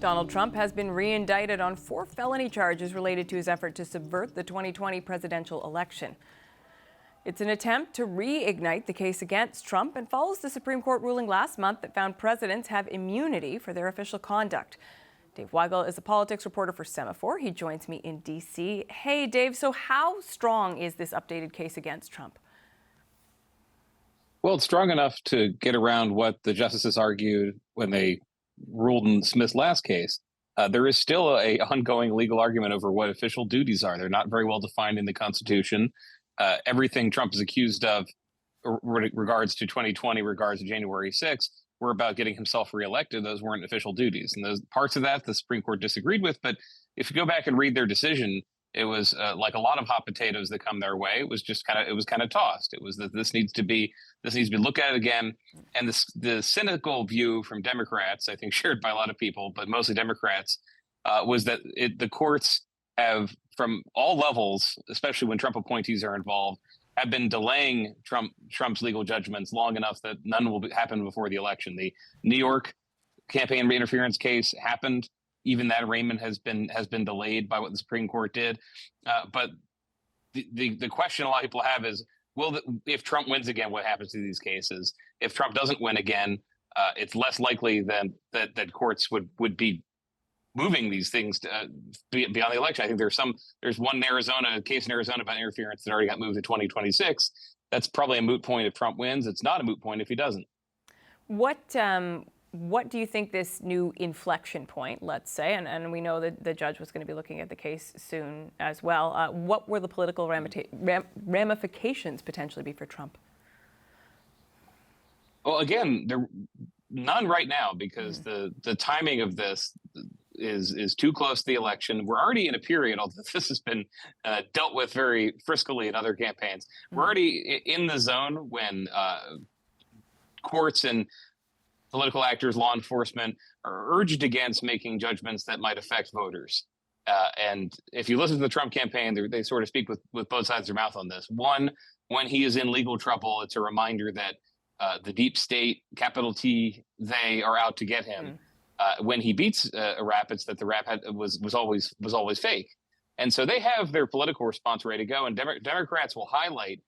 Donald Trump has been re-indicted on 4 felony charges related to his effort to subvert the 2020 presidential election. It's an attempt to reignite the case against Trump and follows the Supreme Court ruling last month that found presidents have immunity for their official conduct. Dave Weigel is a politics reporter for Semafor. He joins me in D.C. Hey, Dave, so how strong is this updated case against Trump? Well, it's strong enough to get around what the justices argued when they ruled in Smith's last case. There is still an ongoing legal argument over what official duties are. They're not very well defined in the Constitution. Everything Trump is accused of regards to 2020, regards to January 6th, were about getting himself reelected. Those weren't official duties. And those parts of that the Supreme Court disagreed with. But if you go back and read their decision, it was like a lot of hot potatoes that come their way. It was just kind of tossed. It was that this needs to be looked at again. And the cynical view from Democrats, I think shared by a lot of people, but mostly Democrats, was that the courts have, from all levels, especially when Trump appointees are involved, have been delaying Trump's legal judgments long enough that none will happen before the election. The New York campaign interference case happened. Even that arraignment has been delayed by what the Supreme Court did. But the question a lot of people have is, if Trump wins again, what happens to these cases? If Trump doesn't win again, it's less likely that courts would be moving these things to, beyond the election. I think there's one case in Arizona about interference that already got moved to 2026. That's probably a moot point if Trump wins. It's not a moot point if he doesn't. What do you think this new inflection point, let's say, and we know that the judge was going to be looking at the case soon as well, what will the political ramifications potentially be for Trump? Well, again, none right now, because the timing of this is too close to the election. We're already in a period, although this has been dealt with very friskily in other campaigns, we're already in the zone when courts and political actors, law enforcement, are urged against making judgments that might affect voters. And if you listen to the Trump campaign, they sort of speak with both sides of their mouth on this. One, when he is in legal trouble, it's a reminder that the deep state, capital T, they are out to get him. When he beats a rap, it's that the rap was always fake. And so they have their political response ready to go. And Democrats will highlight,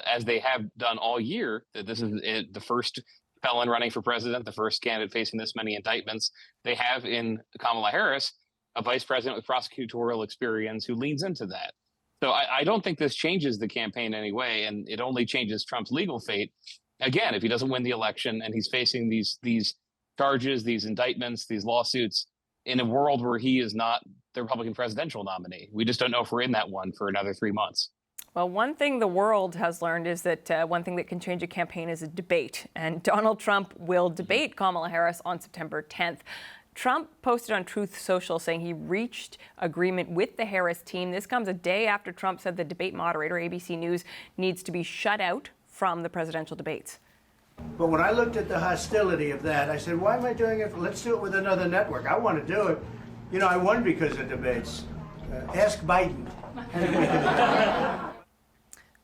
as they have done all year, that this is the first felon running for president, the first candidate facing this many indictments. They have in Kamala Harris a vice president with prosecutorial experience who leans into that. So I don't think this changes the campaign anyway, and it only changes Trump's legal fate. Again, if he doesn't win the election and he's facing these charges, these indictments, these lawsuits in a world where he is not the Republican presidential nominee. We just don't know if we're in that one for another 3 months. Well, one thing the world has learned is that one thing that can change a campaign is a debate. And Donald Trump will debate Kamala Harris on September 10th. Trump posted on Truth Social saying he reached agreement with the Harris team. This comes a day after Trump said the debate moderator, ABC News, needs to be shut out from the presidential debates. But when I looked at the hostility of that, I said, why am I doing it? Let's do it with another network. I want to do it. You know, I won because of debates. Ask Biden.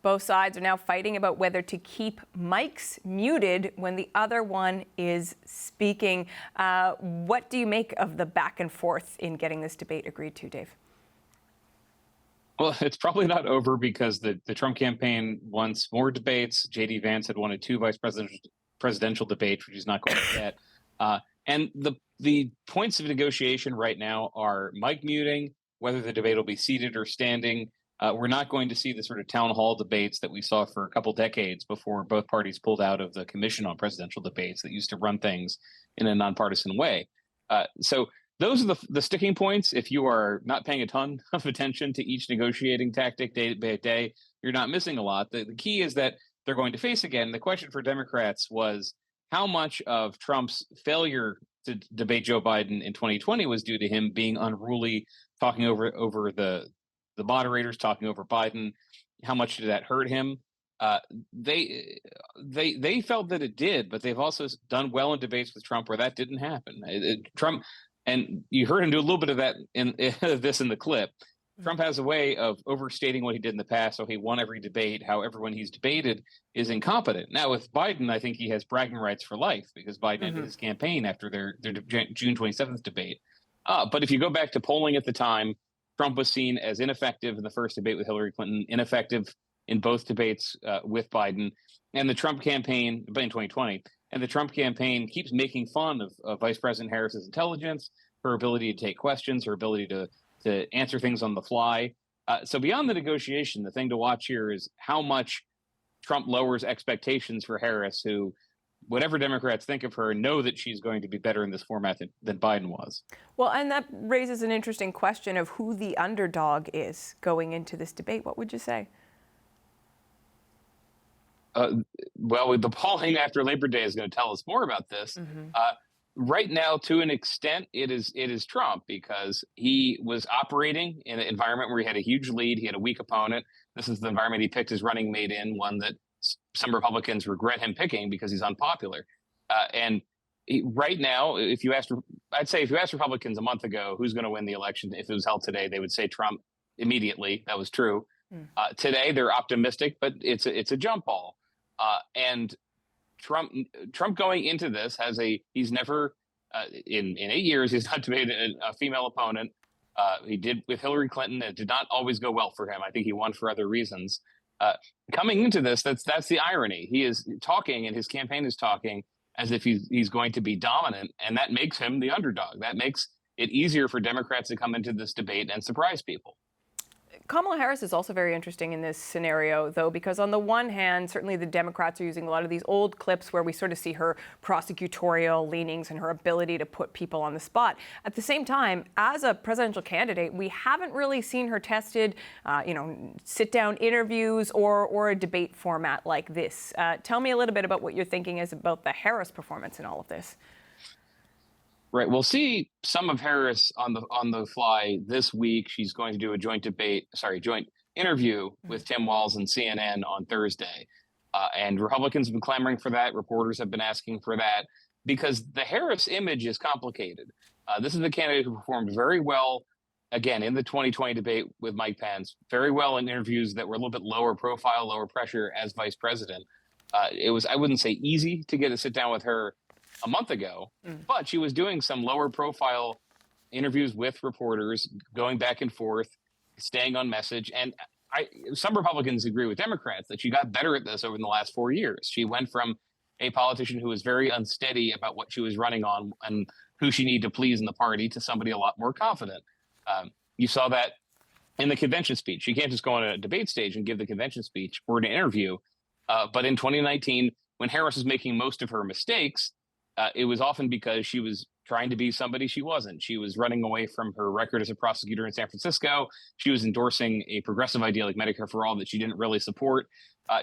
Both sides are now fighting about whether to keep mics muted when the other one is speaking. What do you make of the back and forth in getting this debate agreed to, Dave? Well, it's probably not over because the Trump campaign wants more debates. J.D. Vance had wanted 2 vice presidential debates, which he's not going to get. And the points of negotiation right now are mic muting, whether the debate will be seated or standing. We're not going to see the sort of town hall debates that we saw for a couple decades before both parties pulled out of the Commission on Presidential Debates that used to run things in a nonpartisan way. So those are the sticking points. If you are not paying a ton of attention to each negotiating tactic day by day, you're not missing a lot. The key is that they're going to face again. The question for Democrats was how much of Trump's failure to debate Joe Biden in 2020 was due to him being unruly, talking over the moderators, talking over Biden. How much did that hurt him? They felt that it did, but they've also done well in debates with Trump where that didn't happen. Trump, and you heard him do a little bit of that in this in the clip. Trump has a way of overstating what he did in the past, so he won every debate. How everyone he's debated is incompetent. Now with Biden, I think he has bragging rights for life because Biden ended his campaign after their June 27th debate. But if you go back to polling at the time, Trump was seen as ineffective in the first debate with Hillary Clinton, ineffective in both debates with Biden, and the Trump campaign in 2020. And the Trump campaign keeps making fun of Vice President Harris's intelligence, her ability to take questions, her ability to answer things on the fly. So beyond the negotiation, the thing to watch here is how much Trump lowers expectations for Harris, who, whatever Democrats think of her, know that she's going to be better in this format than Biden was. Well, and that raises an interesting question of who the underdog is going into this debate. What would you say? Well, the polling after Labor Day is going to tell us more about this. Right now, to an extent, it is Trump, because he was operating in an environment where he had a huge lead. He had a weak opponent. This is the environment he picked his running mate in, one that some Republicans regret him picking because he's unpopular. Right now, I'd say if you asked Republicans a month ago who's going to win the election, if it was held today, they would say Trump immediately. That was true. Today, they're optimistic, but it's a jump ball. And Trump going into this he's never in 8 years, he's not debated a female opponent. He did with Hillary Clinton. It did not always go well for him. I think he won for other reasons. Coming into this, that's the irony. He is talking, and his campaign is talking as if he's going to be dominant, and that makes him the underdog. That makes it easier for Democrats to come into this debate and surprise people. Kamala Harris is also very interesting in this scenario, though, because on the one hand, certainly the Democrats are using a lot of these old clips where we sort of see her prosecutorial leanings and her ability to put people on the spot. At the same time, as a presidential candidate, we haven't really seen her tested, sit-down interviews or a debate format like this. Tell me a little bit about what you're thinking is about the Harris performance in all of this. Right. We'll see some of Harris on the fly this week. She's going to do a joint interview with Tim Walz and CNN on Thursday. And Republicans have been clamoring for that. Reporters have been asking for that because the Harris image is complicated. This is the candidate who performed very well, again, in the 2020 debate with Mike Pence, very well in interviews that were a little bit lower profile, lower pressure as vice president. It was, I wouldn't say easy to get a sit down with her a month ago, but she was doing some lower profile interviews with reporters, going back and forth, staying on message. And some Republicans agree with Democrats that she got better at this over the last 4 years. She went from a politician who was very unsteady about what she was running on and who she needed to please in the party to somebody a lot more confident. You saw that in the convention speech. She can't just go on a debate stage and give the convention speech or an interview. But in 2019, when Harris was making most of her mistakes, it was often because she was trying to be somebody she wasn't. She was running away from her record as a prosecutor in San Francisco. She was endorsing a progressive idea like Medicare for All that she didn't really support.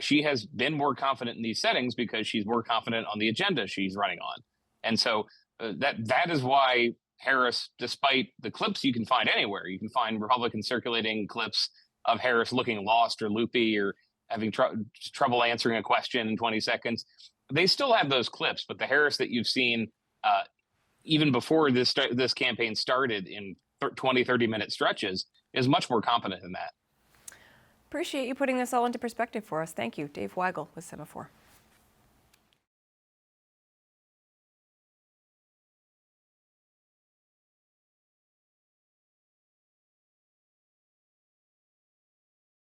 She has been more confident in these settings because she's more confident on the agenda she's running on. And so that is why Harris, despite the clips you can find anywhere, you can find Republicans circulating clips of Harris looking lost or loopy or having trouble answering a question in 20 seconds. They still have those clips, but the Harris that you've seen even before this campaign started in 20, 30-minute stretches is much more competent than that. Appreciate you putting this all into perspective for us. Thank you. Dave Weigel with Semafor.